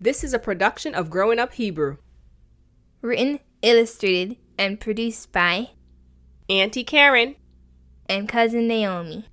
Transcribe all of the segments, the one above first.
This is a production of Growing Up Hebrew. Written, illustrated, and produced by Auntie Karen. and Cousin Naomi.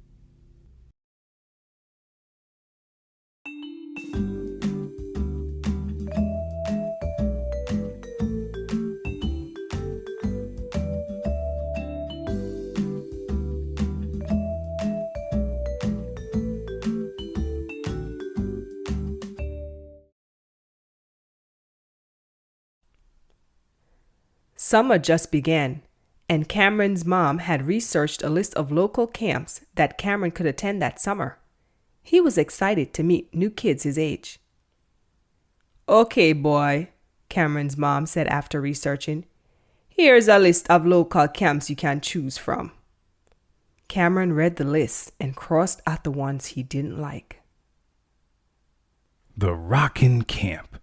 Summer just began, and Cameron's mom had researched a list of local camps that Cameron could attend that summer. He was excited to meet new kids his age. "Okay, boy," Cameron's mom said after researching. "Here's a list of local camps you can choose from." Cameron read the list and crossed out the ones he didn't like. The Rockin' Camp.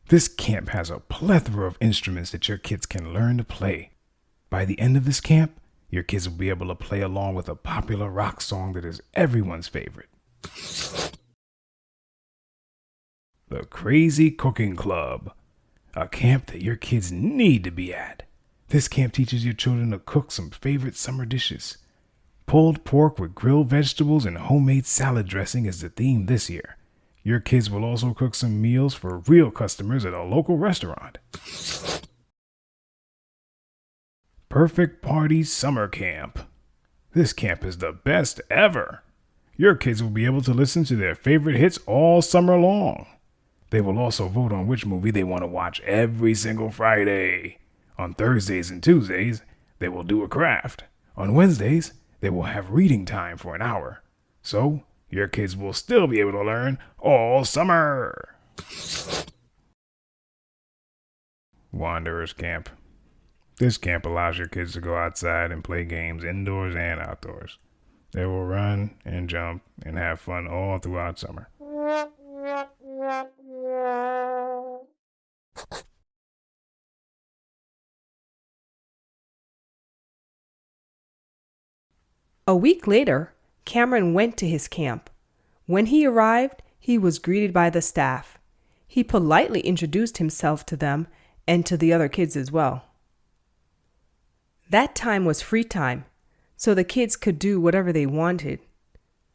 This camp has a plethora of instruments that your kids can learn to play. By the end of this camp, your kids will be able to play along with a popular rock song that is everyone's favorite. The Crazy Cooking Club. A camp that your kids need to be at. This camp teaches your children to cook some favorite summer dishes. Pulled pork with grilled vegetables and homemade salad dressing is the theme this year. Your kids will also cook some meals for real customers at a local restaurant. Perfect Party Summer Camp. This camp is the best ever. Your kids will be able to listen to their favorite hits all summer long. They will also vote on which movie they want to watch every single Friday. On Thursdays and Tuesdays, they will do a craft. On Wednesdays, they will have reading time for an hour. So, your kids will still be able to learn all summer. Wanderers Camp. This camp allows your kids to go outside and play games indoors and outdoors. They will run and jump and have fun all throughout summer. A week later, Cameron went to his camp. When he arrived, he was greeted by the staff. He politely introduced himself to them and to the other kids as well. That time was free time, so the kids could do whatever they wanted.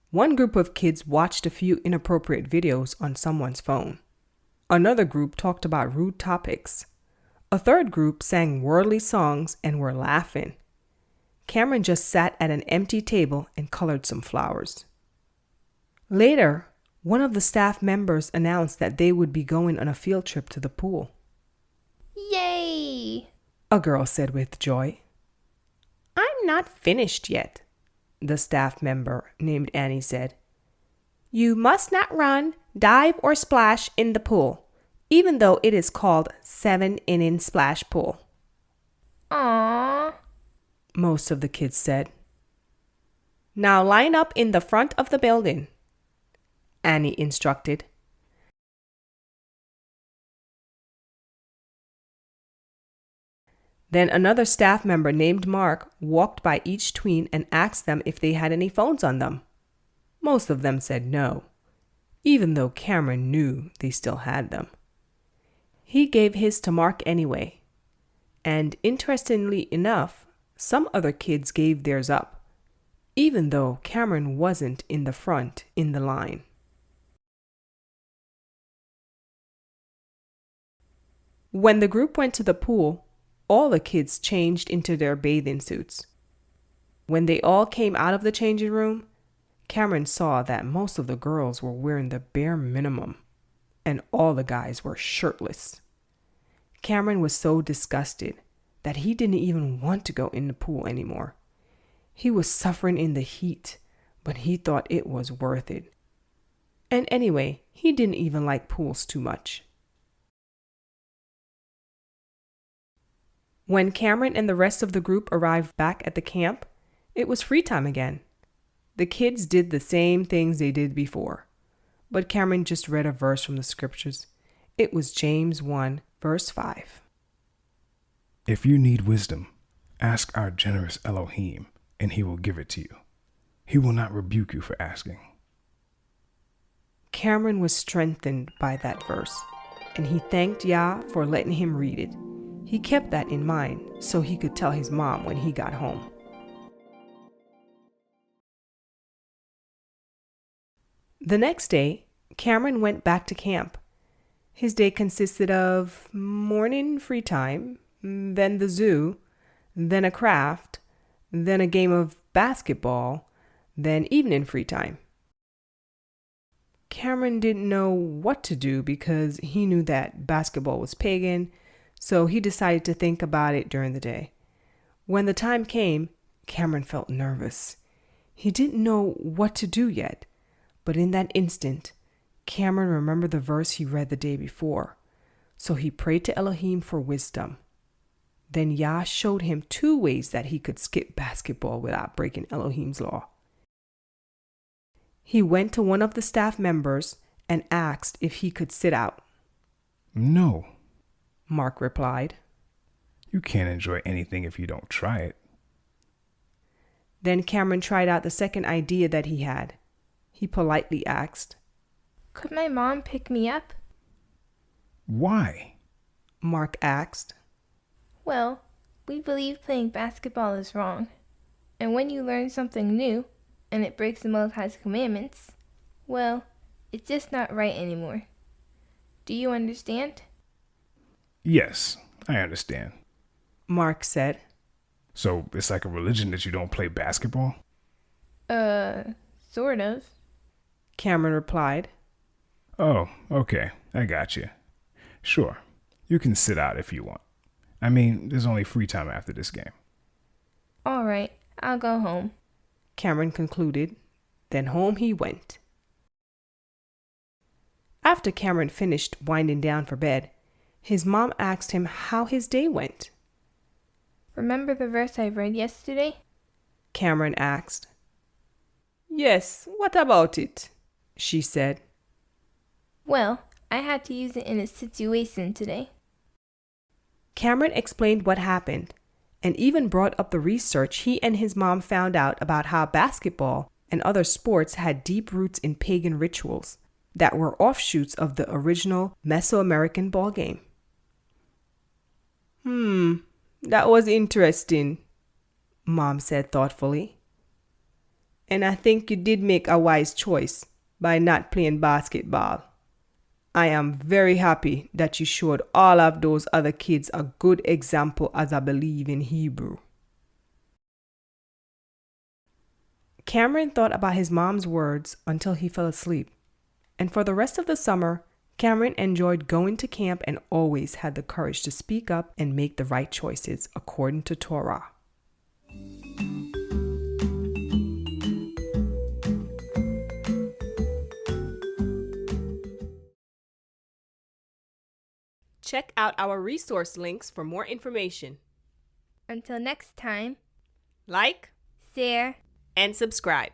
One group of kids watched a few inappropriate videos on someone's phone. Another group talked about rude topics. A third group sang worldly songs and were laughing. Cameron just sat at an empty table and colored some flowers. Later, one of the staff members announced that they would be going on a field trip to the pool. Yay! A girl said with joy. "I'm not finished yet," the staff member named Annie said. "You must not run, dive, or splash in the pool, even though it is called 7-inning splash pool," Aww. most of the kids said. "Now line up in the front of the building," Annie instructed. Then another staff member named Mark walked by each tween and asked them if they had any phones on them. Most of them said no, even though Cameron knew they still had them. He gave his to Mark anyway, and interestingly enough, some other kids gave theirs up, even though Cameron wasn't in the front in the line. When the group went to the pool, all the kids changed into their bathing suits. When they all came out of the changing room, Cameron saw that most of the girls were wearing the bare minimum, and all the guys were shirtless. Cameron was so disgusted that he didn't even want to go in the pool anymore. He was suffering in the heat, but he thought it was worth it. And anyway, he didn't even like pools too much. When Cameron and the rest of the group arrived back at the camp, it was free time again. The kids did the same things they did before, but Cameron just read a verse from the scriptures. It was James 1, verse 5. If you need wisdom, ask our generous Elohim, and he will give it to you. He will not rebuke you for asking. Cameron was strengthened by that verse. and he thanked Yah for letting him read it. He kept that in mind so he could tell his mom when he got home. The next day, Cameron went back to camp. His day consisted of morning free time, then the zoo, then a craft, then a game of basketball, then evening free time. Cameron didn't know what to do because he knew that basketball was pagan, so he decided to think about it during the day. When the time came, Cameron felt nervous. He didn't know what to do yet, but in that instant, Cameron remembered the verse he read the day before, so he prayed to Elohim for wisdom. Then Yah showed him 2 ways that he could skip basketball without breaking Elohim's law. He went to one of the staff members and asked if he could sit out. No, Mark replied. you can't enjoy anything if you don't try it. Then Cameron tried out the second idea that he had. He politely asked, Could my mom pick me up? Why? Mark asked. Well, we believe playing basketball is wrong. And when you learn something new, and it breaks the Most High's commandments, well, it's just not right anymore. Do you understand? Yes, I understand. Mark said. So it's like a religion that you don't play basketball? Sort of. Cameron replied. Oh, okay, I got you. Sure, you can sit out if you want. I mean, there's only free time after this game. All right, I'll go home. Cameron concluded. Then home he went. After Cameron finished winding down for bed, his mom asked him how his day went. Remember the verse I read yesterday? Cameron asked. Yes, what about it? She said. Well, I had to use it in a situation today. Cameron explained what happened and even brought up the research he and his mom found out about how basketball and other sports had deep roots in pagan rituals that were offshoots of the original Mesoamerican ball game. That was interesting, Mom said thoughtfully. And I think you did make a wise choice by not playing basketball. I am very happy that you showed all of those other kids a good example as I believe in Hebrew. Cameron thought about his mom's words until he fell asleep. And for the rest of the summer, Cameron enjoyed going to camp and always had the courage to speak up and make the right choices according to Torah. Check out our resource links for more information. Until next time, Like share, and subscribe.